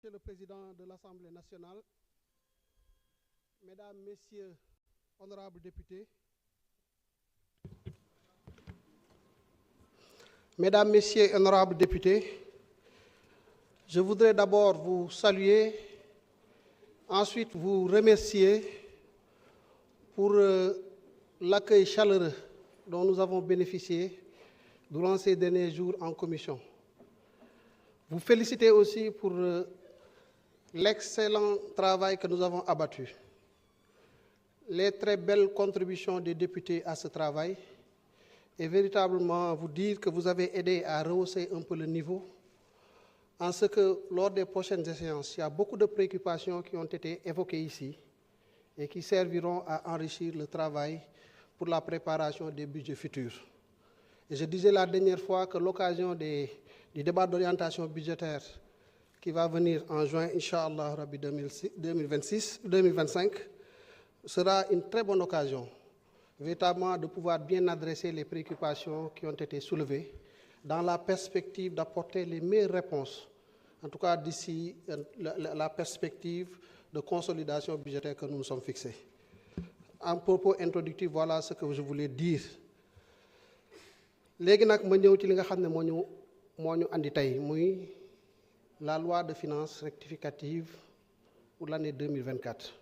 Monsieur le Président de l'Assemblée nationale, Mesdames, Messieurs, honorables députés, Mesdames, Messieurs, honorables députés, je voudrais d'abord vous saluer, ensuite vous remercier pour l'accueil chaleureux dont nous avons bénéficié durant ces derniers jours en commission. Vous féliciter aussi pour l'excellent travail que nous avons abattu, les très belles contributions des députés à ce travail, et véritablement vous dire que vous avez aidé à rehausser un peu le niveau, en ce que lors des prochaines séances, il y a beaucoup de préoccupations qui ont été évoquées ici et qui serviront à enrichir le travail pour la préparation des budgets futurs. Et je disais la dernière fois que l'occasion du débat d'orientation budgétaire qui va venir en juin, Inch'Allah, Rabbi 2025, sera une très bonne occasion, véritablement, de pouvoir bien adresser les préoccupations qui ont été soulevées dans la perspective d'apporter les meilleures réponses, en tout cas d'ici la perspective de consolidation budgétaire que nous nous sommes fixés. En propos introductif, voilà ce que je voulais dire. Léegi nag ma ñëw ci li nga xam ne moo ñu andi tey muy la loi de finances rectificative pour l'année 2024.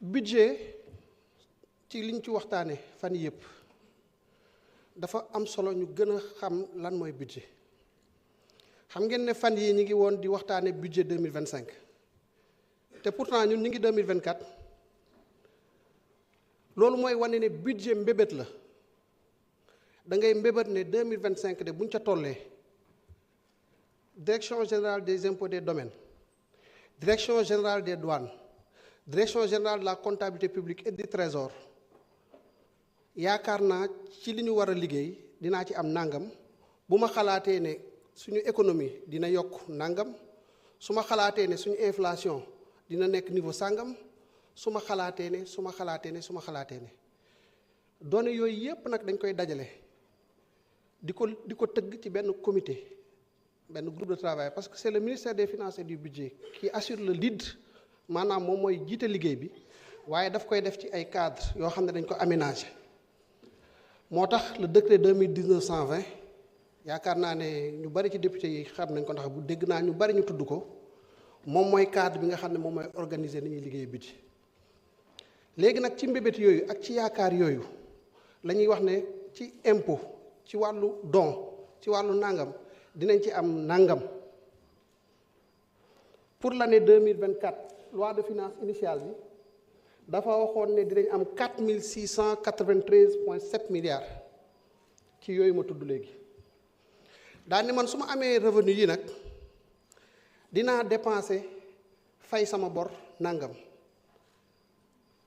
Budget ci liñ ci waxtaane fan yëpp dafa am solo ñu gën a xam lan mooy budget. Xam ngeen ne fan yi ñi ngi woon di waxtaane budget 2025 te pourtant ñun ñi ngi 2024 loolu mooy wane ne budget mbébét la. Da ngay mbébét ne 2025 de buñ ca tollee direction générale des impôts des domaines, direction générale des douanes, direction générale de la comptabilité publique et du trésor yaakaar naa ci li ñu war a liggéey dinaa ci am nangam bu ma xalaatee ne suñu économie dina yokk nangam su ma xalaatee ne suñu inflation dina nekk niveau sangam su ma xalaatee ne données yooyu yépp nag dañ koy dajale di ko tëgg ci benn comité benn groupe de travail parce que c'est le ministère des finances et du budget qui assure le lead maanaam moom mooy jiite liggéey bi waaye daf koy def ci ay cadres yoo xam ne dañ ko aménager moo tax le décret 2019-120 yaakaar naa ne ñu bari ci député yi xam nañ ko ndax bu dégg naa ñu bari ñu tudd ko moom mooy cadre bi nga xam ne moom mooy organiser ni ñuy liggéey budget léegi nag ci mbébét yooyu ak ci yaakaar yooyu la ñuy wax ne ci impôt ci wàllu don ci wàllu nangam dinañ ci am nangam pour l'année 2024 loi de finances initiale bi dafa waxoon ne dinañ am 4693,7 milliards ci yooyu ma tudd léegi daal ni man su ma amee revenu yi nag dinaa dépenser fay sama bor nangam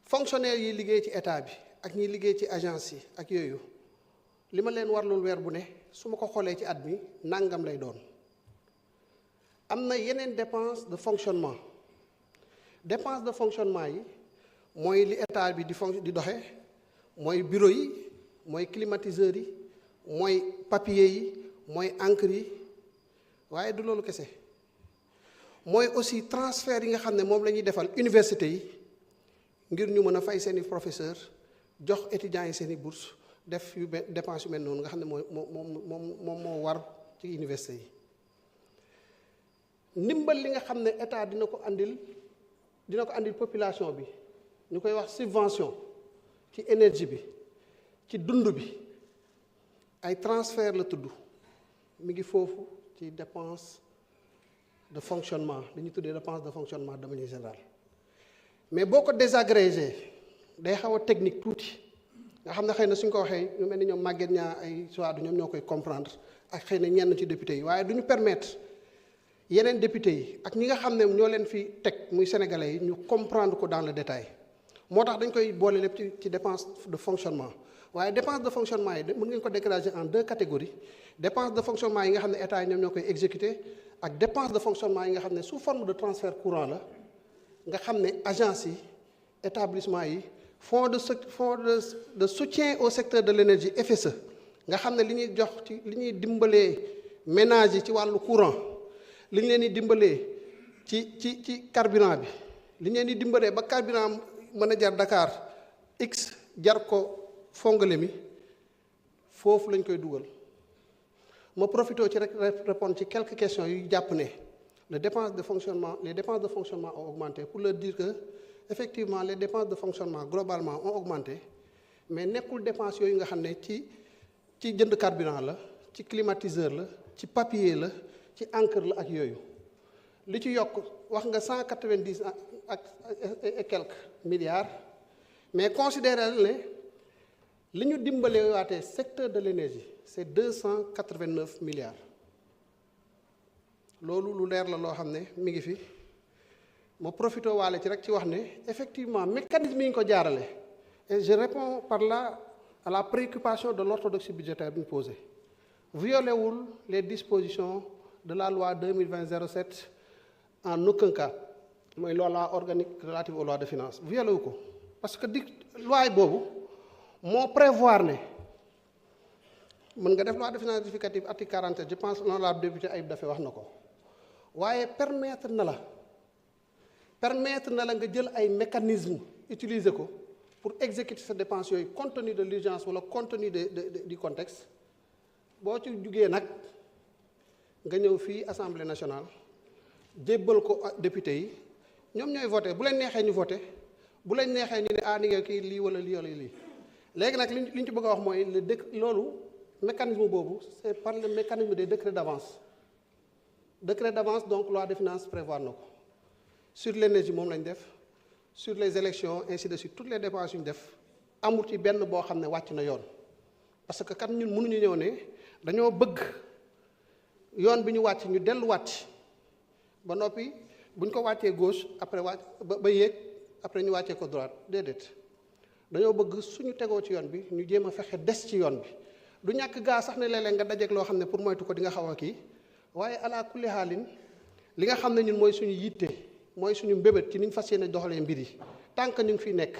fonctionnaire yi liggéey ci état bi ak ñi liggéey ci agence yi ak yooyu li ma leen warlul weer bu ne su ma ko xoolee ci at mi nangam lay doon am na yeneen dépense de fonctionnement yi mooy li état bi di doxe mooy bureau yi mooy climatiseurs yi mooy papier yi mooy encre yi waaye du loolu kese mooy aussi transfert yi nga xam ne moom la ñuy defal université yi ngir ñu mën a fay seeni professeur jox étudiants yi seeni bourse def yu dépense yu mel noonu nga xam ne moom moo war ci université yi ndimbal li nga xam ne état dina ko andil population bi ñu koy wax subvention ci énergie bi ci dund bi ay transfert la tudd mi ngi foofu ci dépense de fonctionnement li ñuy tuddee dépense de fonctionnement de manière générale mais boo ko désagrégé day xaw a technique tuuti nga xam ne xëy na suñ ko waxee ñu mel ni ñoom màgget ñaa ay soit ñoom ñoo koy comprendre ak xëy na ñenn ci député yi waaye du ñu permettre yeneen député yi ak ñi nga xam ne ñoo leen fi teg muy sénégalais yi ñu comprendre ko dans le détail moo tax dañ koy boole lépp ci dépense de fonctionnement waaye dépense de fonctionnement yi mën ngeen ko dégager en deux catégories dépense de fonctionnement yi nga xam ne état yi ñoom ñoo koy exécuter ak dépense de fonctionnement yi nga xam ne sous forme de transfert courant la nga xam ne agence yi établissement yi fonds de soutien au secteur de l'énergie FSE nga xam ne li ñuy jox ci li ñuy dimbalee ménage yi ci wàllu courant li ñu leen di dimbalee ci carburant bi li ñu leen di dimbalee ba carburant mën a jar Dakar x jar ko Fongolemi foofu lañ koy dugal ma profité ci rek répondre ci quelques questions yu jàpp ne les dépenses de fonctionnement ont augmenté pour leur dire que effectivement les dépenses de fonctionnement globalement ont augmenté mais nekkul dépenses yooyu nga xam ne ci jënd carburant la ci climatiseur la ci papier la ci encre la ak yooyu li ci yokk wax nga 190 ak et quelques milliards mais considérez ne li ñu dimbalee waatee secteur de l'énergie c'est 289 milliards loolu lu leer la loo xam ne mi ngi fi ma profité waale ci rek ci wax ne effectivement mécanisme yi ñu ko jaarale et je réponds par là à la préoccupation de l'orthodoxie budgétaire bi ñu posé violé wul les dispositions de la loi 2020-07 en aucun cas mooy loi organique relative aux lois de finances violé wu ko parce que loi boobu moo prévoir ne mën nga def loi de finances rectificative article 47 je pense l'honorable député Ayib Daffé wax na ko waaye permettre na la nga jël ay mécanismes utiliser ko pour exécuter sa dépense yooyu compte tenu de l'urgence wala compte tenu du contexte boo ci jugee nag nga ñëw fii assemblée nationale jébbal ko député yi ñoom ñooy voté bu leen neexee ñu voté bu leen neexee ñu ne ni nga kii lii wala lii wala lii léegi nag li ñu ci bëgg a wax mooy loolu mécanisme boobu c'est par le mécanisme des décrets d'avance donc loi de finances prévoir na ko sur l'énergie moom lañ def sur les élections ainsi de suite toutes les dépenses yu ñu def amul ci benn boo xam ne wàcc na yoon parce que kat ñun mënuñu ñëw ne dañoo bëgg yoon bi ñu wàcc ñu delluwaat ba noppi buñ ko wàccee gauche après wàcc ba yéeg après ñu wàccee ko droite déedéet dañoo bëgg suñu tegoo ci yoon bi ñu jéem a fexe des ci yoon bi du ñàkk gaa sax ne léeg-léeg nga dajeeg loo xam ne pour moytu ko di nga xaw a kii waaye ala kulli xaalin li nga xam ne ñun mooy suñu yitte mooy suñu mbébét ci ni ñu fas yéene doxalee mbir yi tant que ñu ngi fi nekk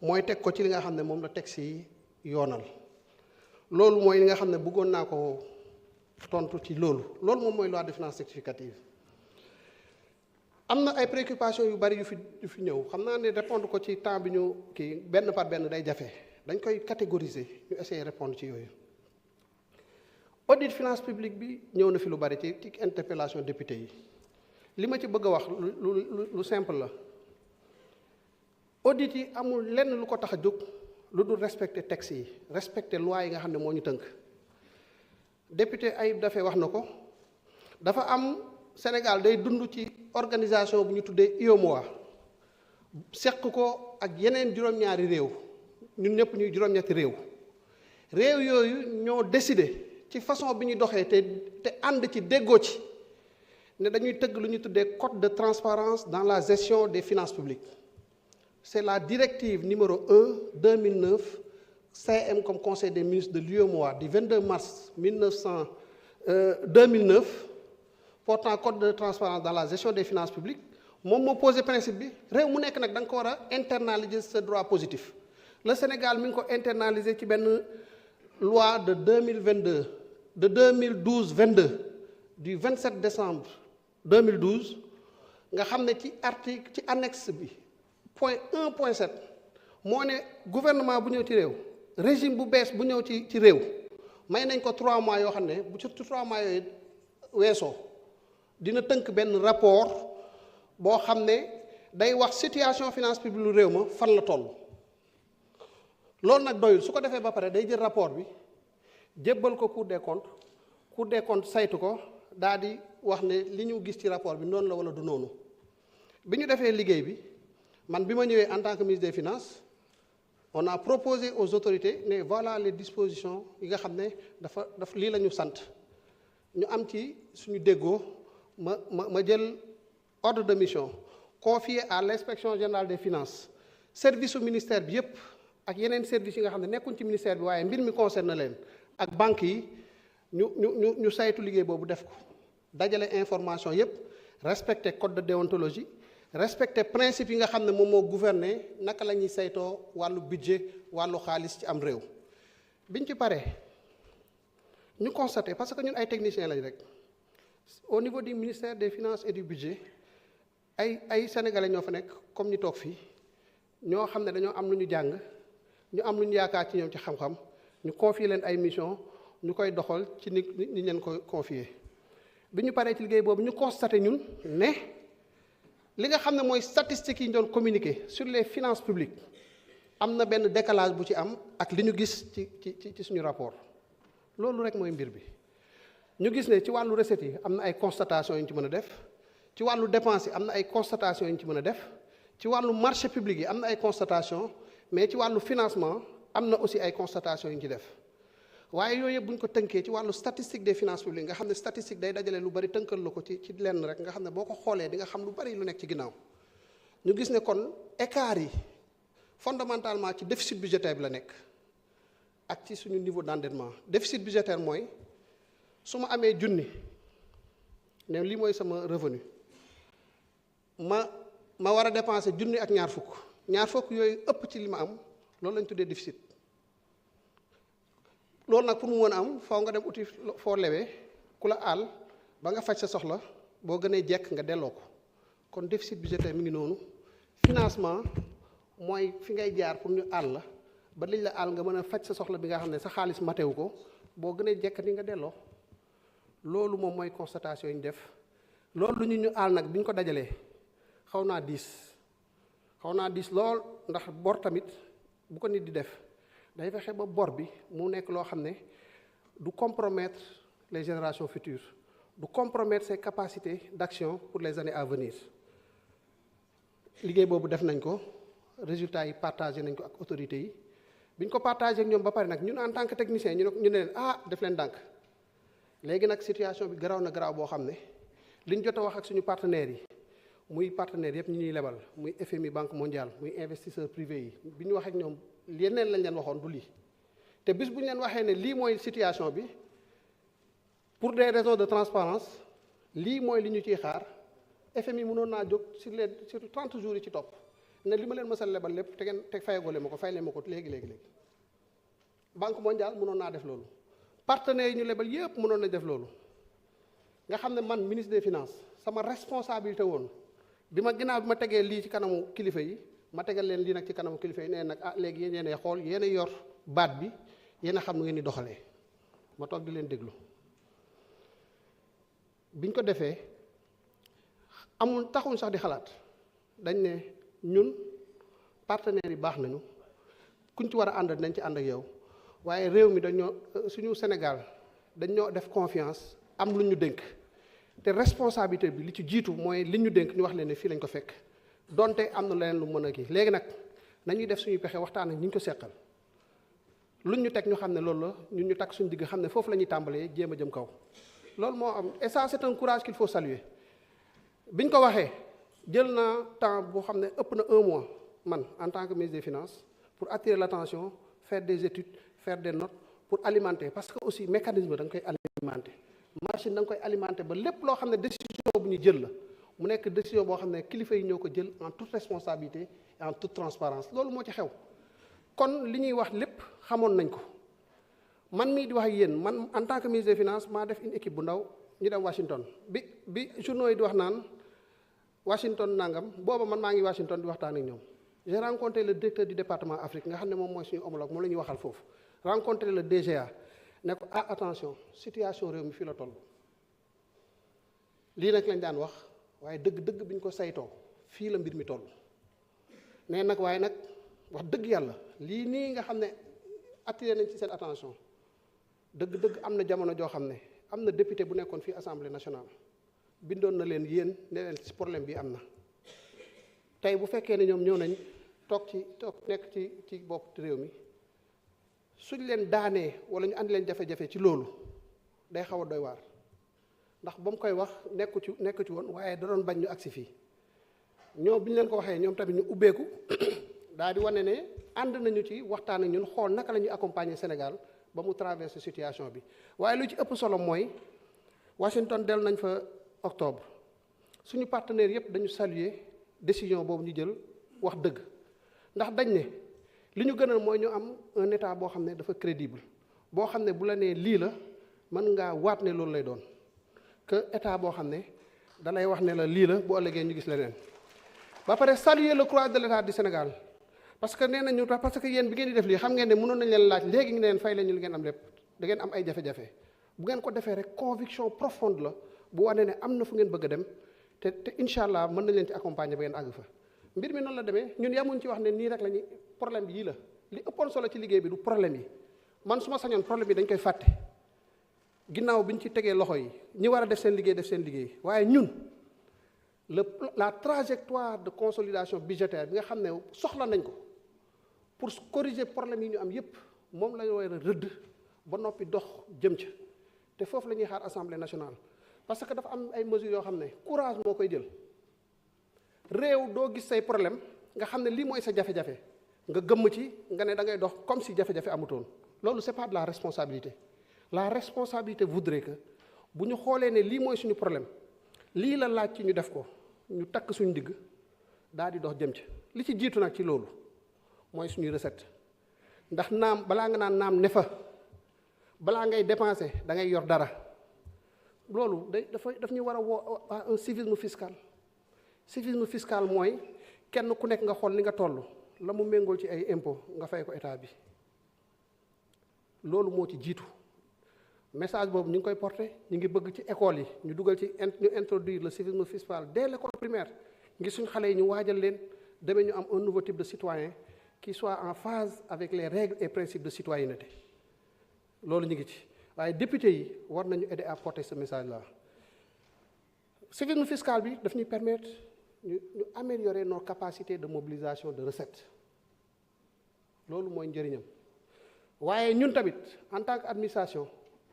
mooy teg ko ci li nga xam ne moom la teg si yoonal loolu mooy li nga xam ne bëggoon naa ko tontu ci loolu moom mooy loi de finances rectificative am na ay préoccupations yu bari yu fi ñëw xam naa ne répondre ko ci temps bi ñu kii benn par benn day jafe dañ koy catégoriser ñu essayer répondre ci yooyu audit finance publique bi ñëw na fi lu bari ci interpellation député yi li ma ci bëgg a wax lu simple la audit yi amul lenn lu ko tax a jóg lu dul respecter textes yi respecter loi yi nga xam ne moo ñu tënk député Ayib Daffé wax na ko dafa am Sénégal day dund ci organisation bu ñu tuddee UEMOA seq ko ak yeneen juróom-ñaari réew ñun ñëpp ñuy juróom-ñetti réew yooyu ñoo décidé ci façon bi ñu doxee te ànd ci déggoo ci ne dañuy tëgg lu ñu tuddee code de transparence dans la gestion des finances publiques c'est la directive numéro 1/2009 CM comme conseil des ministres de l'UEMOA du 22 mars 2009 portant code de transparence dans la gestion des finances publiques moom moo posé principe bi réew mu nekk nag da nga ko war a internaliser ce droit positif le Sénégal mi ngi ko internaliser ci benn loi de 2012-22 du 27 décembre 2012 nga xam ne ci article ci annexe bi point 1.7 moo ne gouvernement bu ñëw ci réew régime bu bees bu ñëw ci réew may nañ ko 3 mois yoo xam ne bu surtout 3 mois yooyu weesoo dina tënk benn rapport boo xam ne day wax situation finance publique lu réew ma fan la toll loolu nag doyul su ko defee ba pare day jël rapport bi jébbal ko Cour des comptes saytu ko daal di wax ne li ñu gis ci rapport bi noonu la wala du noonu bi ñu defee liggéey bi man bi ma ñëwee en tant que ministre des finances on a proposé aux autorités ne voilà les dispositions yi nga xam ne dafa lii la ñu sant ñu am ci suñu déggoo ma jël ordre de mission confié à l'inspection générale des finances service su ministère bi yépp ak yeneen services yi nga xam ne nekkuñ ci ministère bi waaye mbir mi concerne leen ak banques yi ñu saytu liggéey boobu def ko dajale information yépp respecter code de déontologie respecter principe yi nga xam ne moom moo gouverner naka la ñuy saytoo wàllu budget wàllu xaalis ci am réew biñ ci paree ñu constaté parce que ñun ay techniciens lañ rek au niveau du ministère des finances et du budget ay sénégalais ñoo fa nekk comme ñu toog fii ñoo xam ne dañoo am lu ñu jàng ñu am lu ñu yaakaar ci ñoom ci xam-xam ñu confier leen ay mission ñu koy doxal ci ni leen ko confier bi ñu paree ci liggéey boobu ñu constaté ñun ne li nga xam ne mooy statistiques yi ñu doon communiquer sur les finances publiques am na benn décalage bu ci am ak li ñu gis ci suñu rapport loolu rek mooy mbir bi ñu gis ne ci wàllu recettes yi am na ay constatations yu ñu ci mën a def ci wàllu dépenses yi am na ay constatations yu ñu ci mën a def ci wàllu marché public yi am na ay constatations mais ci wàllu financement am na aussi ay constatations yu ñu ci def waaye yooyu yëpp bu ñu ko tënkee ci wàllu statistique des finances publiques nga xam ne statistique day dajale lu bari tënkal la ko ci lenn rek nga xam ne boo ko xoolee di nga xam lu bari lu nekk ci ginnaaw ñu gis ne kon écart yi fondamentalement ci déficit budgétaire bi la nekk ak ci suñu niveau d'endettement déficit budgétaire mooy su ma amee junni ne lii mooy sama revenu ma war a dépenser junni ak ñaar fukk yooyu ëpp ci li ma am loolu lañ tuddee déficit loolu nag pour mu mën a am faw nga dem uti foo lewee ku la àll ba nga faj sa soxla boo gënee jekk nga delloo ko kon déficit budgétaire mi ngi noonu financement mooy fi ngay jaar pour ñu àll la ba liñ la àll nga mën a faj sa soxla bi nga xam ne sa xaalis matewu ko boo gënee jekk ni nga delloo loolu moom mooy constatation yi ñu def loolu ñu àll nag bi ñu ko dajalee xaw naa diis lool ndax bor tamit bu ko nit di def day fexe ba bor bi mu nekk loo xam ne du compromettre les générations futures du compromettre ses capacités d'action pour les années à venir liggéey boobu def nañ ko résultats yi partagé nañ ko ak autorités yi bi ñu ko partagé ak ñoom ba pare nag ñun en tant que technicien ñu ne leen def leen ndànk léegi nag situation bi garaaw na garaaw boo xam ne li ñu jot a wax ak suñu partenaires yi muy partenaires yëpp ñu ñuy lebal muy FMI Banque mondiale muy investisseurs privés yi bi ñu wax ak ñoom yeneen lañ leen waxoon du lii te bis bu ñu leen waxee ne lii mooy situation bi pour des raisons de transparence lii mooy li ñu ciy xaar FMI mënoon naa jóg sur 30 jours yi ci topp ne li ma leen mësal lebal lépp te fayagoo leen ma ko fay leen ma ko léegi Banque mondiale mënoon naa def loolu partenaires yi ñu lebal yëpp mënoon na def loolu nga xam ne man ministre des finances sama responsabilité woon bi ma tegee lii ci kanamu kilifa yi ma tegal leen lii nag ci kanamu kilifa yi nee nag léegi yéen xool yéen yor baat bi yéen a xam nu ngeen di doxalee ma toog di leen déglu biñ ko defee taxuñ sax di xalaat dañ ne ñun partenaires yi baax nañu kuñ ci war a ànd nañ ci ànd ak yow waaye réew mi suñu Sénégal dañoo def confiance am lu ñu dénk te responsabilité bi li ci jiitu mooy li ñu dénk ñu wax leen ne fii lañ ko fekk donte am na leneen lu mën a kii léegi nag nañuy def suñuy pexe waxtaan ak ñi ñu ko seqal luñ ñu teg ñu xam ne loolu la ñun ñu takk suñu digg xam ne foofu la ñuy tàmbalee jéem a jëm kaw loolu moo am et ça c'est un courage qu'il faut saluer biñ ko waxee jël naa temps boo xam ne ëpp na 1 mois man en tant que ministre des finances pour attirer l'attention faire des études faire des notes pour alimenter parce que aussi mécanisme da nga koy alimenter machine da nga koy alimenter ba lépp loo xam ne décision bu ñu jël la mu nekk décision boo xam ne kilifa yi ñoo ko jël en toute responsabilité et en toute transparence loolu moo ci xew kon li ñuy wax lépp xamoon nañ ko man mii di wax ak yéen man en tant que ministre des finances maa def une équipe bu ndaw ñu dem Washington bi journaux yi di wax naan Washington nangam booba man maa ngi Washington di waxtaan ak ñoom j'ai rencontré le directeur du département Afrique nga xam ne moom mooy suñu homologue moom la ñuy waxal foofu rencontré le DGA ne ko attention situation réew mi fii la toll lii nag lañ daan wax waaye dëgg-dëgg bi ñu ko saytoo fii la mbir mi toll nee nag waaye nag wax dëgg yàlla lii nii nga xam ne attiré nañ ci seen attention dëgg-dëgg am na jamono joo xam ne am na député bu nekkoon fii assemblée nationale bindoon na leen yéen ne leen ci problème bi am na tey bu fekkee ne ñoom ñëw nañ toog nekk ci bopp réew mi suñ leen daanee wala ñu andi leen jafe-jafe ci loolu day xaw a doy waar ndax ba mu koy wax nekku ci woon waaye da doon bañ ñu agsi fii ñoom bi ñu leen ko waxee ñoom tamit ñu ubbeeku daal di wane ne ànd nañu ci waxtaan ak ñun xool naka la ñuy accompagner Sénégal ba mu traverser situation bi waaye lu ci ëpp solo mooy Washington dellu nañ fa octobre suñu partenaires yëpp dañu saluer décision boobu ñu jël wax dëgg ndax dañ ne li ñu gënal mooy ñu am un état boo xam ne dafa crédible boo xam ne bu la nee lii la mën ngaa waat ne loolu lay doon que état boo xam ne da lay wax ne la lii la bu ëllëgee ñu gis leneen. ba pare saluer le courage de l'état du Sénégal parce que nee nañu parce que yéen bi ngeen di def lii xam ngeen ne mënoon nañ leen laaj léegi ngi leen fay leen ñu li ngeen am lépp da ngeen am ay jafe-jafe bu ngeen ko defee rek conviction profonde la bu wane ne am na fu ngeen bëgg a dem te incha allah mën nañ leen ci accompagner ba ngeen àgg fa. mbir mi noonu la demee ñun yamuñ ci wax ne nii rek la ñuy problème bi yii la li ëppoon solo ci liggéey bi du problème yi man su ma sañoon problème yi dañ koy fàtte ginnaaw bi ñu ci tegee loxo yi ñi war a def seen liggéey waaye ñun la trajectoire de consolidation budgétaire bi nga xam ne soxla nañ ko pour corriger problème yi ñu am yépp moom la ñu war a rëdd ba noppi dox jëm ca te foofu la ñuy xaar assemblée nationale parce que dafa am ay mesures yoo xam ne courage moo koy jël réew doo gis say problème nga xam ne lii mooy sa jafe-jafe nga gëmm ci nga ne da ngay dox comme si jafe-jafe amutoon loolu c'est pas de la responsabilité voudrait que bu ñu xoolee ne lii mooy suñu problème lii la laaj ci ñu def ko ñu takk suñu digg daal di dox jëm ci li ci jiitu nag ci loolu mooy suñuy recette ndax naam balaa nga naan naam ne fa balaa ngay dépenser da ngay yor dara loolu daf ñu war a woo un civisme fiscal mooy kenn ku nekk nga xool ni nga toll la mu méngool ci ay impôt nga fay ko état bi loolu moo ci jiitu message boobu ñu ngi koy porter ñu ngi bëgg ci école yi ñu dugal ci ñu introduire le civisme fiscal dès l'école primaire ngir suñu xale yi ñu waajal leen demee ñu am un nouveau type de citoyen qui soit en phase avec les règles et principes de citoyenneté loolu ñu ngi ci waaye député yi war nañu aider à porter ce message là civisme fiscal bi daf ñuy permettre ñu améliorer nos capacités de mobilisation de recettes loolu mooy njëriñam waaye ñun tamit en tant que administration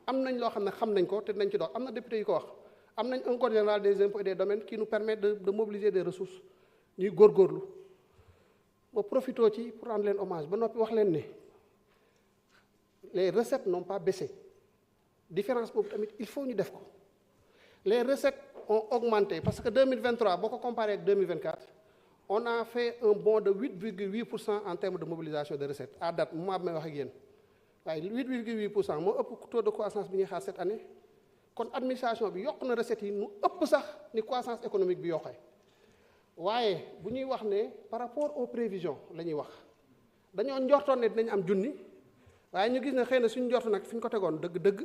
am nañ loo xam ne xam nañ ko te nañ ci dox am na député yu ko wax am nañ un code général des impôts et des domaines qui nous permet de mobiliser des ressources ñuy góorgóorlu ba profitoo ci pour rendre leen hommage ba noppi wax leen ne les recettes n'ont pas baissé différence boobu tamit il faut ñu def ko les recettes ont augmenté parce que 2023 boo ko comparé ak 2024 on a fait un bond de 8,8% en termes de mobilisation de recettes à date moment bi may wax ak yéen waaye 8,8% moo ëpp taux de croissance bi ñuy xaar cette année kon administration bi yokk na recettes yi mu ëpp sax ni croissance économique bi yokkee waaye bu ñuy wax ne par rapport aux prévisions la ñuy wax dañoo njortoon ne dinañ am junni waaye ñu gis ne xëy na suñu njort nag fi ñu ko tegoon dëgg-dëgg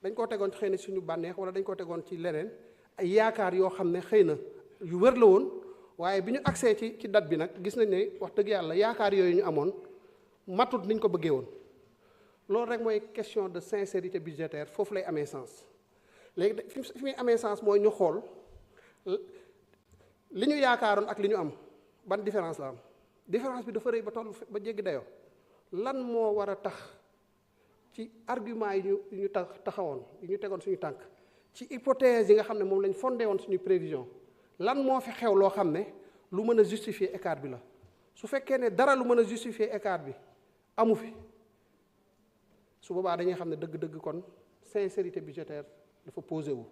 dañ koo tegoon xëy na suñu bànneex wala dañ koo tegoon ci leneen ay yaakaar yoo xam ne xëy na yu wër la woon waaye bi ñu accès ci date bi nag gis nañ ne wax dëgg yàlla yaakaar yooyu ñu amoon matut niñ ko bëggee woon loolu rek mooy question de sincérité budgétaire foofu lay amee sens léegi fi muy amee sens mooy ñu xool li ñu yaakaaroon ak li ñu am ban différence la am différence bi dafa rëy ba toll ba jéggi dayoo lan moo war a tax ci argument yi ñu taxawoon yi ñu tegoon suñu tànk ci hypothèse yi nga xam ne moom lañ fondé woon suñu prévision lan moo fi xew loo xam ne lu mën a justifier écart bi la su fekkee ne dara lu mën a justifier écart bi amu fi su boobaa dañuy xam ne dëgg-dëgg kon sincérité budgétaire dafa posé wu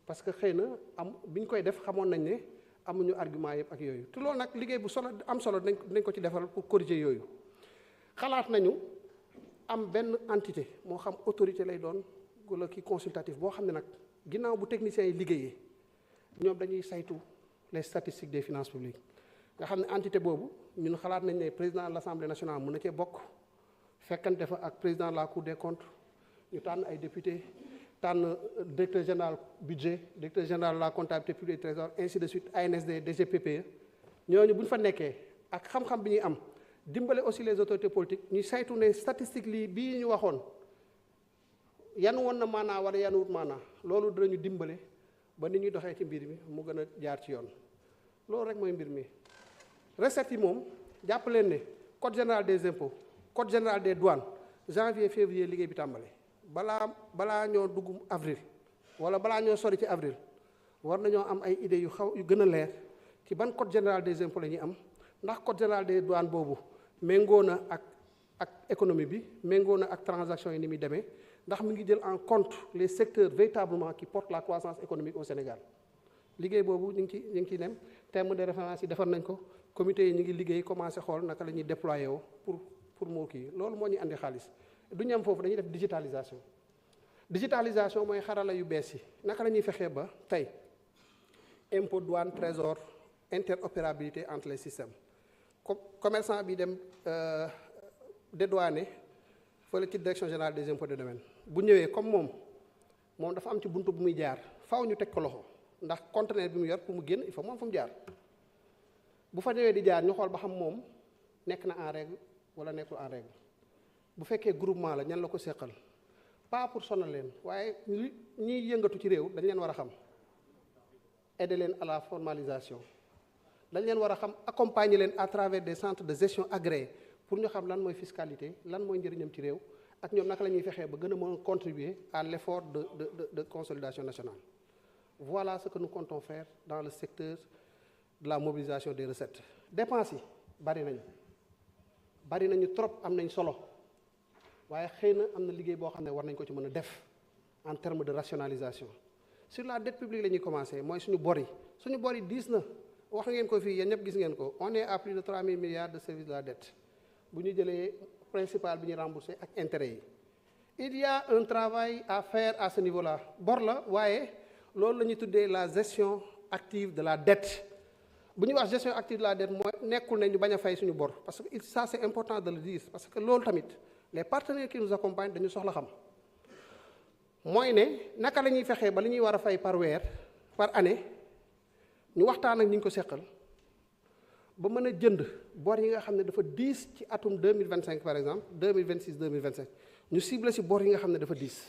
parce que xëy na bi ñu koy def xamoon nañ ne amuñu argument yëpp ak yooyu te loolu nag liggéey bu solo dinañ ko ci defal pour corriger yooyu xalaat nañu am benn entité moo xam autorité lay doon wala kii consultatif boo xam ne nag ginnaaw bu techniciens yi liggéeyee ñoom dañuy saytu les statistiques des finances publiques nga xam ne entité boobu ñun xalaat nañ ne président de l'Assemblée nationale mën na cee bokk fekkante fa ak président de la Cour des comptes ñu tànn ay député tànn directeur général budget directeur général de la comptabilité publique et trésor ainsi de suite ANSD DGPPE ñooñu bu ñu fa nekkee ak xam-xam bi ñuy am dimbale aussi les autorités politiques ñuy saytu ne statistique lii bii ñu waxoon yan woon na maanaa wala yan wut maanaa loolu dinañu dimbale ba ni ñuy doxee ci mbir mi mu gën a jaar ci yoon loolu rek mooy mbir mi recettes yi moom jàpp leen ne code général des impôts code général des douanes janvier février liggéey bi tàmbale balaa ñoo dugg avril wala balaa ñoo sori ci avril war nañoo am ay idées yu gën a leer ci ban code général des impôts la ñuy am ndax code général des douanes boobu méngoo na ak économie bi méngoo na ak transactions yi ni muy demee ndax mi ngi jël en compte les secteurs véritablement qui portent la croissance économique au Sénégal liggéey boobu ñu ngi ciy dem terme de référence yi defar nañ ko comité yi ñu ngi liggéey commencé xool naka la ñuy déployer woo pour moo kii loolu moo ñuy andi xaalis du ñu am foofu dañuy def digitalisation digitalisation mooy xarala yu bees yi naka la ñuy fexee ba tey impôt douane trésor interopérabilité entre les systèmes commerçant bi dem dédouané fële ci direction générale des impôts et domaines bu ñëwee comme moom dafa am ci buntu bu muy jaar faaw ñu teg ko loxo ndax conteneur bi mu yor pour mu génn il faut moom fu mu jaar bu fa ñëwee di jaar ñu xool ba xam moom nekk na en règle wala nekkul en règle bu fekkee groupement la ñan la ko seqal pas pour sonal leen waaye ñiy yëngatu ci réew dañ leen war a xam aider leen à la formalisation dañ leen war a xam accompagner leen à travers des centres de gestion agréés pour ñu xam lan mooy fiscalité lan mooy njëriñam ci réew ak ñoom naka la ñuy fexee ba gën a mën a contribuer à l'effort de consolidation nationale. Voilà ce que nous comptons faire dans le secteur de la mobilisation des recettes. Dépenses yi bari nañu trop am nañ solo waaye xëy na am na liggéey boo xam ne war nañ ko ci mën a def en termes de rationalisation. Sur la dette publique la ñuy commencer mooy suñu bor yi diis na wax ngeen ko fii yéen ñëpp gis ngeen ko on est à plus de 3 000 milliards de service de la dette bu ñu jëlee principal bi ñu remboursé ak intérêt yi. Il y a un travail à faire à ce niveau-là bor la waaye loolu la ñuy tuddee la gestion active de la dette bu ñuy wax gestion active de la dette mooy nekkul ne ñu bañ a fay suñu bor parce que ça c'est important de le dire parce que loolu tamit les partenaires qui nous accompagnent dañu soxla xam mooy ne naka la ñuy fexee ba li ñuy war a fay par weer par année ñu waxtaan ak ñi ñu ko seqal ba mën a jënd bor yi nga xam ne dafa diis ci atum 2025 par exemple 2026 2027 ñu ciblé ci bor yi nga xam ne dafa diis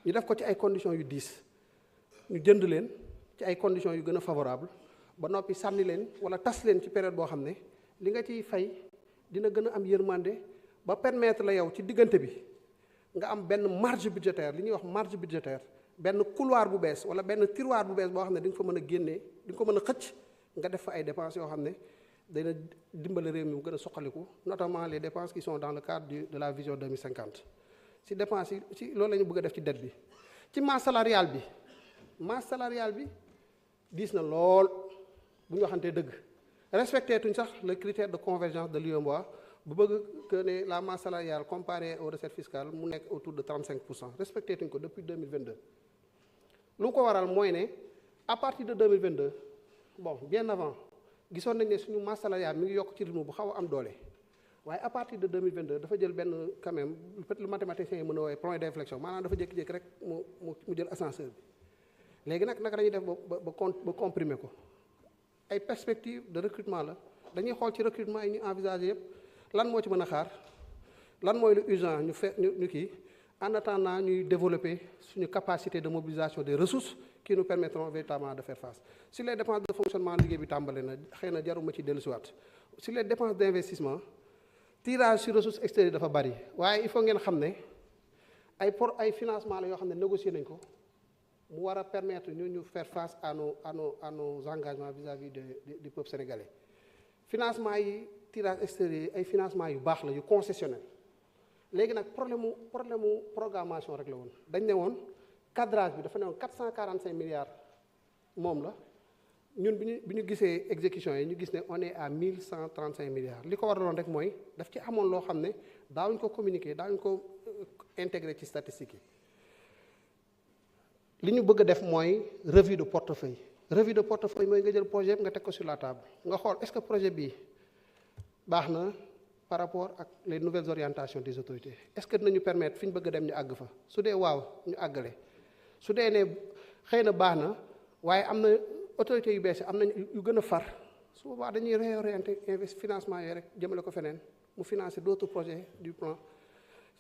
ñu def ko ci ay conditions yu diis ñu jënd leen ci ay conditions yu gën a favorable ba noppi sànni leen wala tas leen ci période boo xam ne li nga ciy fay dina gën a am yërmande ba permettre la yow ci diggante bi nga am benn marge budgétaire li ñuy wax marge budgétaire benn couloir bu bees wala benn tiroir bu bees boo xam ne di nga fa mën a génnee di nga ko mën a xëcc nga def fa ay dépenses yoo xam ne dina dimbale réew mi mu gën a soqaliku notamment les dépenses qui sont dans le cadre de la vision 2050 si dépenses yi ci loolu la ñu bëgg a def ci dette bi ci masse salariale bi diis na lool bu ñu waxantee dëgg respecté tuñ sax le critère de convergence de l'UEMOA bu bëgg que ne la masse salariale comparée aux recettes fiscales mu nekk autour de 35% respecté tuñ ko depuis 2022 lu ko waral mooy ne à partir de 2022 bon bien avant gisoon nañ ne suñu masse salariale mi ngi yokk ci rythme bu xaw a am doole waaye à partir de 2022 dafa jël benn quand même le mathématicien yi mën a woowee point d'inflexion maanaam dafa jékki-jékki rek mu jël ascenseur bi léegi nag naka dañuy def ba comprimer ko ay perspectives de recrutement la dañuy xool ci recrutement yi ñu envisager yëpp lan moo ci mën a xaar lan mooy lu urgent ñu kii en attendant ñuy développer suñu capacité de mobilisation des ressources qui nous permettront véritablement de faire face sur les dépenses de fonctionnement liggéey bi tàmbale na xëy na jaruma ci dellusiwaat sur les dépenses d'investissement tirage sur ressources extérieures dafa bari waaye il faut ngeen xam ne ay financement la yoo xam ne négocier nañ ko mu war a permettre ñu faire face à nos engagements vis-à-vis du peuple sénégalais financement yi tirage extérieur ay financement yu baax la yu concessionnel léegi nag problème mu programmation rek la woon dañ ne woon cadrage bi dafa ne woon 445 milliards moom la ñun bi ñu gisee exécution yi ñu gis ne on est à 1135 milliards li ko waraloon rek mooy daf ci amoon loo xam ne daawuñu ko communiquer daawuñu ko intégrer ci statistiques yi li ñu bëgg a def mooy revue de portefeuille mooy nga jël projet bi nga teg ko sur la table nga xool est-ce que projet bii baax na par rapport ak les nouvelles orientations des autorités est-ce que dinañu permettre fi ñu bëgg a dem ñu àgg fa su dee waaw ñu àggale su dee ne xëy na baax na waaye am na autorités yu bees yi am nañ yu gën a far su boobaa dañuy réorienter financement yooyu rek jëmale ko feneen mu financer d'autres projets du plan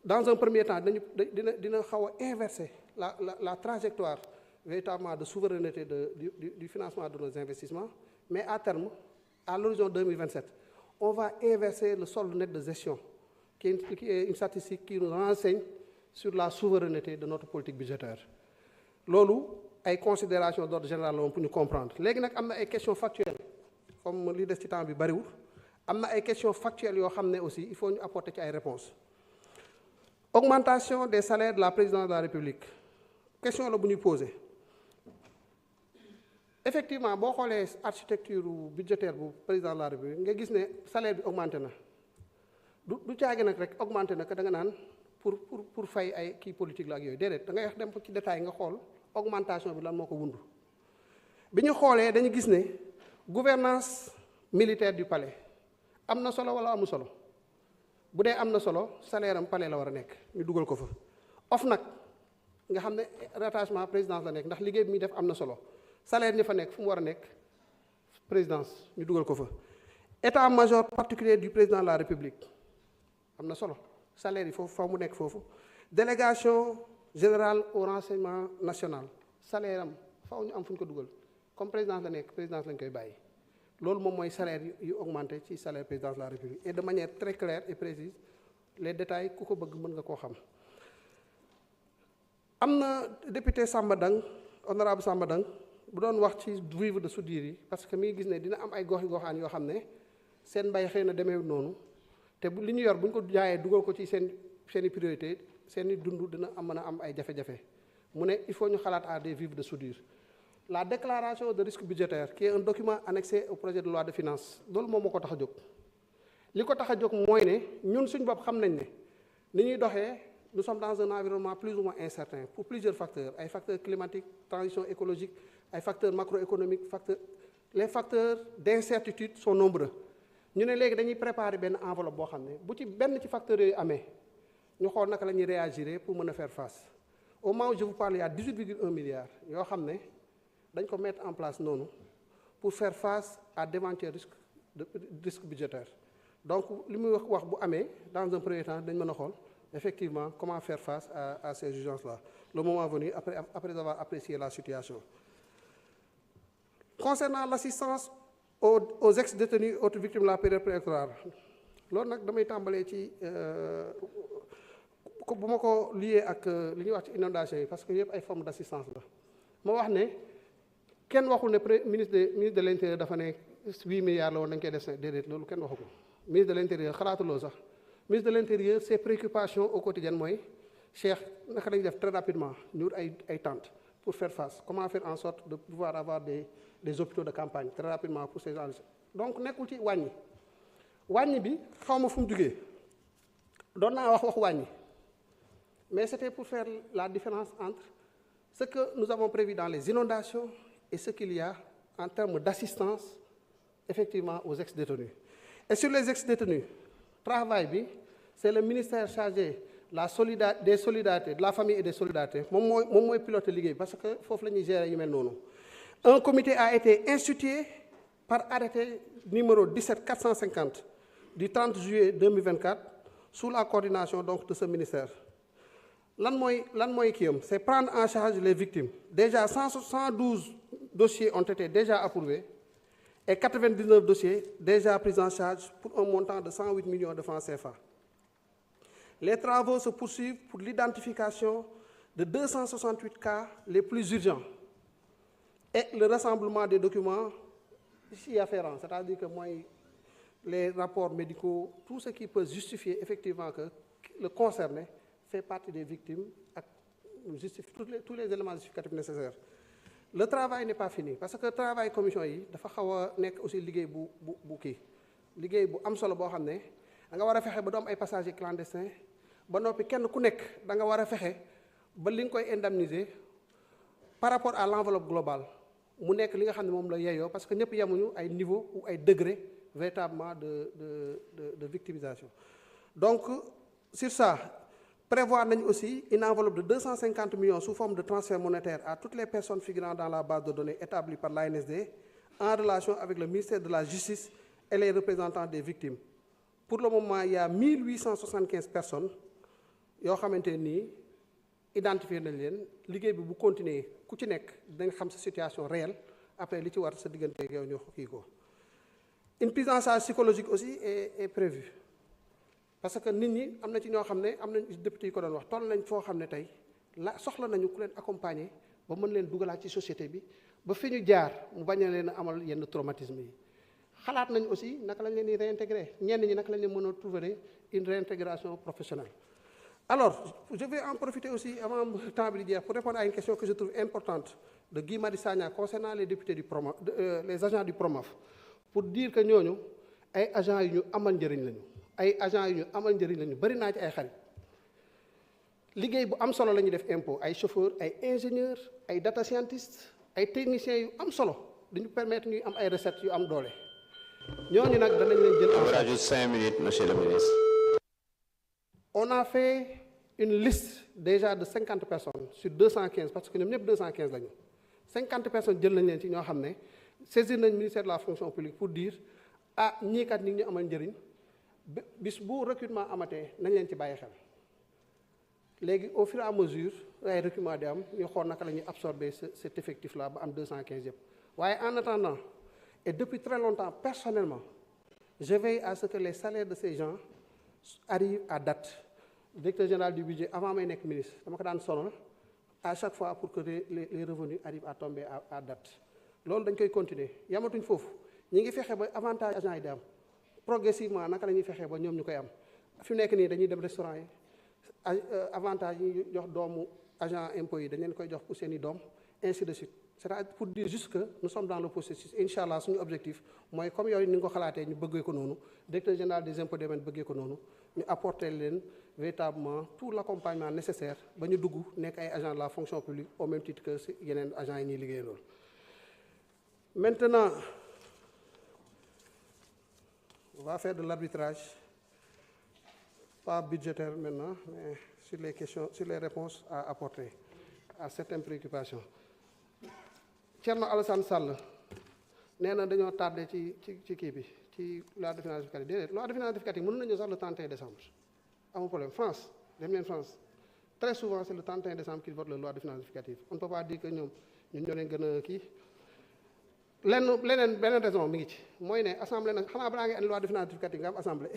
dans un premier temps dina xaw a inverser la trajectoire véritablement de souveraineté du financement de nos investissements mais à terme à l'horizon 2027 on va inverser le solde net de gestion qui est une statistique qui nous renseigne sur la souveraineté de notre politique budgétaire loolu ay considérations d'ordre général la woon pour ñu comprendre léegi nag am na ay questions factuelles comme li des ci temps bi bariwul am na ay questions factuelles yoo xam ne aussi il faut ñu apporter ci ay réponses augmentation des salaires de la présidence de la République question la bu ñuy poser effectivement boo xoolee architecture budgétaire bu président de la République nga gis ne salaire bi augmenté na du caagi nag rek augmenté na que da nga naan pour fay ay kii politique la ak yooyu déedéet da ngay wax dem ci détail nga xool augmentation bi lan moo ko wundu bi ñu xoolee dañu gis ne gouvernance militaire du palais am na solo wala amul solo bu dee am na solo salaire am palais la war a nekk ñu dugal ko fa OFNAC nga xam ne rattachement présidence la nekk ndax liggéey bi muy def am na solo salaire ni fa nekk fu mu war a nekk présidence ñu dugal ko fa état-major particulier du président de la république am na solo salaire yi foofu mu nekk foofu délégation générale au renseignement national salaire am faw ñu am fu ñu ko dugal comme présidence la nekk présidence lañ koy bàyyi loolu moom mooy salaire yu augmenté ci salaire présidence de la république et de manière très claire et précise les détails ku ko bëgg mën nga koo xam am na député Samba Dang honorable Samba Dang bu doon wax ci vivre de soudure yi parce que mi ngi gis ne dina am ay goxaan yoo xam ne seen mbay xëy na demeewul noonu te bu li ñu yor bu ñu ko jaayee dugal ko ci seeni priorité seeni dund dina mën a am ay jafe-jafe mu ne il faut ñu xalaat à des vivres de soudure la déclaration de risque budgétaire qui est un document annexé au projet de loi de finances loolu moom moo ko tax a jóg li ko tax a jóg mooy ne ñun suñu bopp xam nañ ne ni ñuy doxee nous sommes dans un environnement plus ou moins incertain pour plusieurs facteurs ay facteurs climatiques transition écologique ay facteurs macroéconomiques les facteurs d'incertitude sont nombreux ñu ne léegi dañuy préparer benn enveloppe boo xam ne bu ci benn ci facteurs yooyu amee ñu xool naka la ñuy réagir pour mën a faire face au moment où je vous parle il y a 18,1 milliards yoo xam ne dañ ko mettre en place noonu pour faire face à d'éventuels risques budgétaires donc li muy wax bu amee dans un premier temps dañ mën a xool effectivement comment faire face à ces urgences-là le moment venu après avoir apprécié la situation. Concernant l'assistance aux ex-détenus autres victimes de la période préélectorale loolu nag damay tàmbalee ci bu ma ko lié ak li ñuy wax ci inondation yi parce que yëpp ay formes d'assistance la ma wax ne kenn waxul ne ministre de l'intérieur dafa ne 8 milliards la woon dañ koy def déedéet loolu kenn waxu ko ministre de l'intérieur xalaatuloo sax ministre de l'intérieur ses préoccupations au quotidien mooy Cheikh naka lañu def très rapidement ñu wut ay tentes pour faire face comment faire en sorte de pouvoir avoir des hôpitaux de campagne très rapidement pour ces gens donc nekkul ci wàññi bi xaw ma fu mu jugee doon naa wax wàññi mais c'était pour faire la différence entre ce que nous avons prévu dans les inondations et ce qu'il y a en termes d'assistance effectivement aux ex-détenus et sur les ex-détenus travail bi c'est le ministère chargé des solidarités de la famille et des solidarités moom mooy piloter liggéey parce que foofu la ñuy gérer yu mel noonu un comité a été institué par arrêté numéro 17450 du 30 juillet 2024 sous la coordination donc de ce ministère lan mooy kii am c'est prendre en charge les victimes déjà 112 dossiers ont été déjà approuvés et 99 dossiers déjà pris en charge pour un montant de 108 millions de francs CFA. Les travaux se poursuivent pour l'identification de 268 cas les plus urgents et le rassemblement des documents ici afférents, c'est-à-dire que mooy les rapports médicaux, tout ce qui peut justifier effectivement que le concerné fait partie des victimes ak justifie tous les éléments justificatifs nécessaires. Le travail n'est pas fini parce que travail commission yi dafa xaw a nekk aussi liggéey bu liggéey bu am solo boo xam ne da nga war a fexe ba doom ay passagers clandestins ba noppi kenn ku nekk da nga war a fexe ba li nga koy indemniser par rapport à l'enveloppe globale mu nekk li nga xam ne moom la yeeyoo parce que ñëpp yemuñu ay niveau ou ay degré véritablement de victimisation. Donc sur ça prévoir nañ aussi une enveloppe de 250 millions sous forme de transfert monétaire à toutes les personnes figurant dans la base de données établie par l'ANSD en relation avec le ministère de la Justice et les représentants des victimes. Pour le moment, il y a 1875 personnes yoo xamante nii identifié nañ leen liggéey bi bu continuer ku ci nekk da nga xam sa situation réelle après li ci war sa diggante ak yow ñu kii ko. Une prise en charge psychologique aussi est prévue parce que nit ñi am na ci ñoo xam ne am nañ député yi ko doon wax toll nañ foo xam ne tey la soxla nañu ku leen accompagner ba mën leen dugalaat ci société bi ba fi ñu jaar mu bañ a leen a amal yenn traumatisme yi. xalaat nañ aussi naka lañ leen di réintégrer ñenn ñi naka lañ leen mën a trouver une réintégration professionnelle. Alors je vais en profiter aussi avant temps bi di jeex pour répondre à une question que je trouve importante de Guy Marius Sagna concernant les députés du PROMAF les agents du PROMAF pour dire que ñooñu ay agents yu ñu amal njëriñ lañu ay agents yu ñu amal njëriñ lañu bari naa ci ay xarit liggéey bu am solo la ñuy def impôt ay chauffeurs ay ingénieurs ay data scientists ay techniciens yu am solo dañu permettre ñuy am ay recettes yu am doole ñooñu nag danañ leen jël. On rajoute 5 minutes, monsieur le ministre. On a fait une liste déjà de 50 personnes sur 215 parce que ñoom ñëpp 215 lañu 50 personnes jël nañ leen ci ñoo xam ne saisir nañ ministère de la fonction publique pour dire ah ñii kat ñi ñu amal njëriñ bis bu recrutement amatee nañ leen ci bàyyi xel. léegi au fur et à mesure ay recrutement di am ñu xool naka la ñuy absorber cet effectif là ba am 215 yëpp waaye en attendant et depuis très longtemps personnellement je veille à ce que les salaires de ces gens arrivent à date. Directeur général du budget avant may nekk ministre dama ko daan sonal à chaque fois pour que les revenus arrivent à tomber à date loolu dañ koy continuer yamatuñ foofu ñi ngi fexe ba avantage agents yi di am progressivement naka la ñuy fexee ba ñoom ñu koy am fi mu nekk nii dañuy dem restaurant yi avantage yi jox doomu agent impôt yi dañ leen koy jox pour seen i doom ainsi de suite c'est-à-dire pour dire juste que nous sommes dans le processus incha allah suñu objectif mooy comme yooyu ni nga ko xalaatee ñu bëggee ko noonu directeur général des impôts et domaines bëggee ko noonu ñu apporter leen véritablement tout l'accompagnement nécessaire ba ñu dugg nekk ay agents de la fonction publique au même titre que si yeneen agents yi ñuy liggéey loolu. Maintenant on va faire de l'arbitrage pas budgétaire maintenant mais sur les questions sur les réponses à apporter à certaines préoccupations. Thierno Alassane Sall nee na dañoo tardé ci kii bi ci loi de finances rectificative déedéet loi de finances rectificative mën nañu sax le 31 décembre amul problème France dem leen France très souvent c'est le 31 décembre qu'ils votent la loi de finances rectificative on ne peut pas dire que ñun ñoo leen gën a kii beneen raison mi ngi ci mooy ne assemblée na xanaa balaa ngay andi loi de finances rectificative nga am assemblée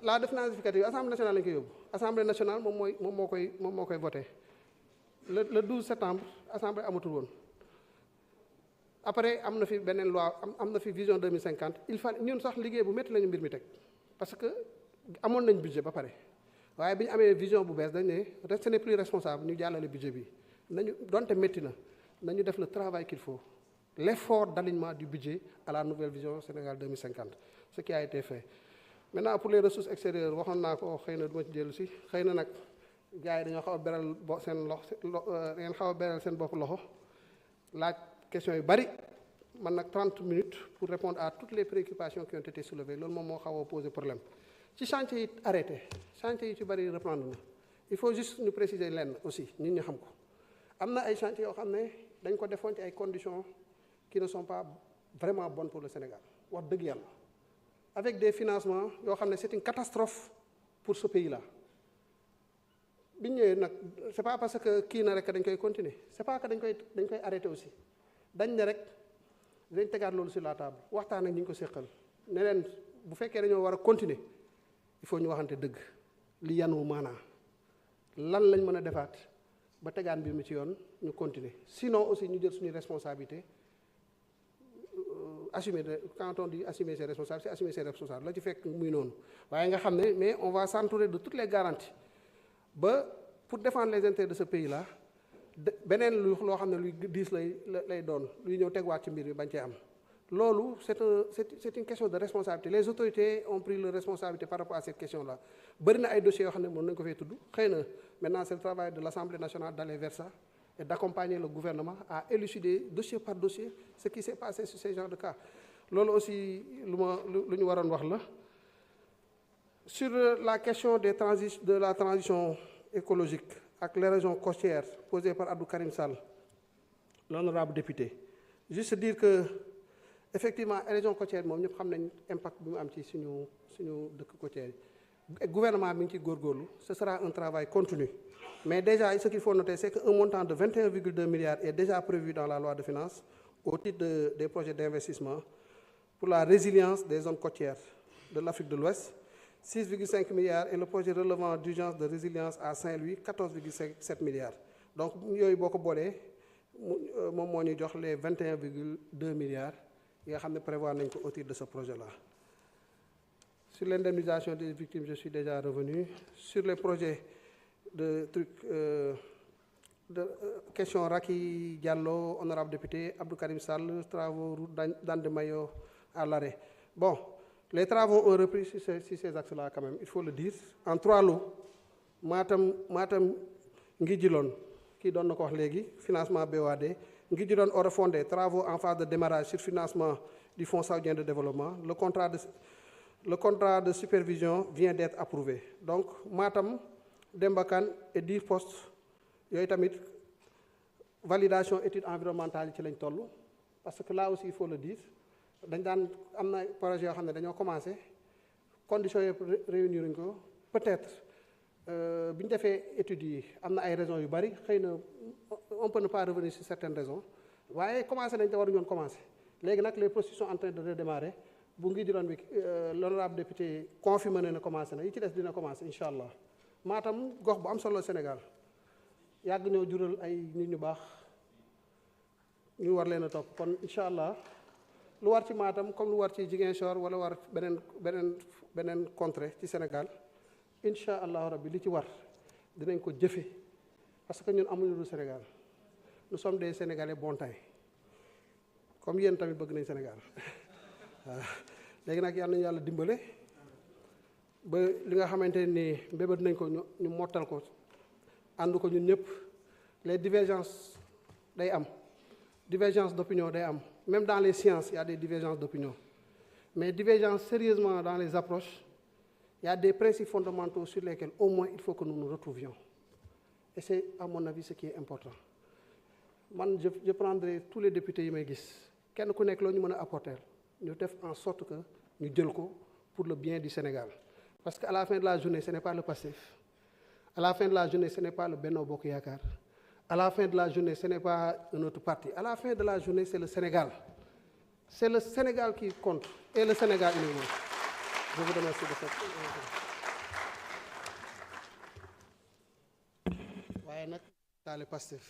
loi de finances rectificative assemblée nationale lañu koy yóbbu assemblée nationale moom moo koy voté le 12 septembre assemblée amatul woon après am na fi beneen loi am na fi vision 2050 il faut ñun sax liggéey bu métti lañu mbir mi teg parce que amoon nañ budget ba pare waaye bi ñu amee vision bu bees dañ ne ce n'est plus responsable ñu jàllale budget bi nañu donte métti na nañu def le travail qu'il faut l'effort d'alignement du budget à la nouvelle vision Sénégal 2050 ce qui a été fait maintenant pour les ressources extérieures waxoon naa ko xëy na du ma ci dellu si xëy na nag gars yi dañoo xaw a beral seen loxo ngeen xaw a beral seen bopp loxo laaj question yu bari man nag 30 minutes pour répondre à toutes les préoccupations qui ont été soulevées loolu moom moo xaw a poser problème ci chantier yi arrêté chantier yi ci bari reprendre na il faut juste ñu préciser lenn aussi nit ñi xam ko am na ay chantiers yoo xam ne dañ ko defoon ci ay conditions qui ne sont pas vraiment bonnes pour le Sénégal wax dëgg yàlla avec des financements yoo xam ne c'est une catastrophe pour ce pays-là bi ñu ñëwee nag c'est pas parce que kii na rek dañ koy continuer c'est pas que dañ koy arrêter aussi dañ ne rek dañ tegaat loolu sur la table waxtaan ak ñi ñu ko séqal ne leen bu fekkee dañoo war a continuer il faut ñu waxante dëgg li yanu maanaa lan lañ mën a defaat ba tegaat mbir mi ci yoon ñu continuer sinon aussi ñu jël suñu responsabilité assumer quand on dit assumer ses responsabilités c'est assumer ses responsabilités la ci fekk muy noonu waaye nga xam ne mais on va s'entourer de toutes les garanties ba pour défendre les intérêts de ce pays-là beneen loo xam ne luy diis lay doon luy ñëw tegwaat ci mbir mi bañ cee am loolu c'est une question de responsabilité les autorités ont pris leur responsabilité par rapport à cette question-là bëri na ay dossiers yoo xam ne mën nañu ko fay tudd xëy na maintenant c'est le travail de l'Assemblée nationale d'aller vers ça et d'accompagner le gouvernement à élucider dossier par dossier ce qui s'est passé sur ces genres de cas loolu aussi lu ñu waroon wax la sur la question de la transition écologique ak les régions côtières posées par Abdou Karim Sall l'honorable député juste dire que effectivement région côtière moom ñëpp xam nañ impact bi mu am ci suñu dëkk côtière yi gouvernement bi ngi ci góorgóorlu ce sera un travail continu mais déjà ce qu'il faut noter c'est qu'un montant de 21,2 milliards est déjà prévu dans la loi de finances au titre des projets d'investissement pour la résilience des zones côtières de l'Afrique de l'Ouest 6,5 milliards et le projet relevant d'urgence de résilience à Saint-Louis 14,7 milliards donc yooyu boo ko boolee moom moo ñuy jox les 21,2 milliards yi nga xam ne prévoir nañ ko au titre de ce projet-là. Sur l'indemnisation des victimes je suis déjà revenu sur les projets de question Racky Diallo honorable député Abdou Karim Sall travaux route d'Andemayo à l'arrêt bon les travaux ont repris sur ces axes-là quand même il faut le dire en 3 lots Matam ngi jiloon kii doon na ko wax léegi financement BOAD ngi jiloon ora fondé travaux en phase de démarrage sur financement du Fonds saoudien de développement le contrat de supervision vient d'être approuvé donc Matam Demba Kane et 10 postes yooyu tamit validation étude environnementale yi ci lañ toll parce que là aussi il faut le dire dañ daan am na projet yoo xam ne dañoo commencé conditions yëpp réunir nañ ko peut-être bi ñu defee études yi am na ay raisons yu bari xëy na on peut ne pas revenir sur certaines raisons waaye commencé nañ te waruñu woon commencé léegi nag les processus sont en train de redémarrer bu ngi diroon bi l'honorable député confirmé na commencé na yi ci des dina commencé incha allah Matam gox bu am solo Sénégal yàgg ñoo jural ay nit ñu baax ñu war leen a topp kon incha allah lu war ci Matam comme lu war ci Ziguinchor wala war beneen contrée ci Sénégal incha allahu rabbi li ci war dinañ ko jëfe parce que ñun amuñu lu Sénégal nous sommes des Sénégalais bon temps comme yéen tamit bëgg nañ Sénégal waaw léegi nag yal nañu yàlla dimbale ba li nga xamante ni mbébét nañ ko ñu mottal ko ànd ko ñun ñëpp les divergences day am divergence d'opinion day am même dans les sciences il y a des divergences d'opinion mais divergence sérieusement dans les approches il y a des principes fondamentaux sur lesquels au moins il faut que nous nous retrouvions et c'est à mon avis ce qui est important man je prendrai tous les députés yi may gis kenn ku nekk loo ñu mën a apporter ñu def en sorte que ñu jël ko pour le bien du Sénégal parce que à la fin de la journée ce n'est pas le Pastef à la fin de la journée ce n'est pas le Benno Bokk Yaakaar à la fin de la journée ce n'est pas un autre parti à la fin de la journée c'est le Sénégal qui compte et le Sénégal uniquement je vous remercie de cette waaye nag taale Pastef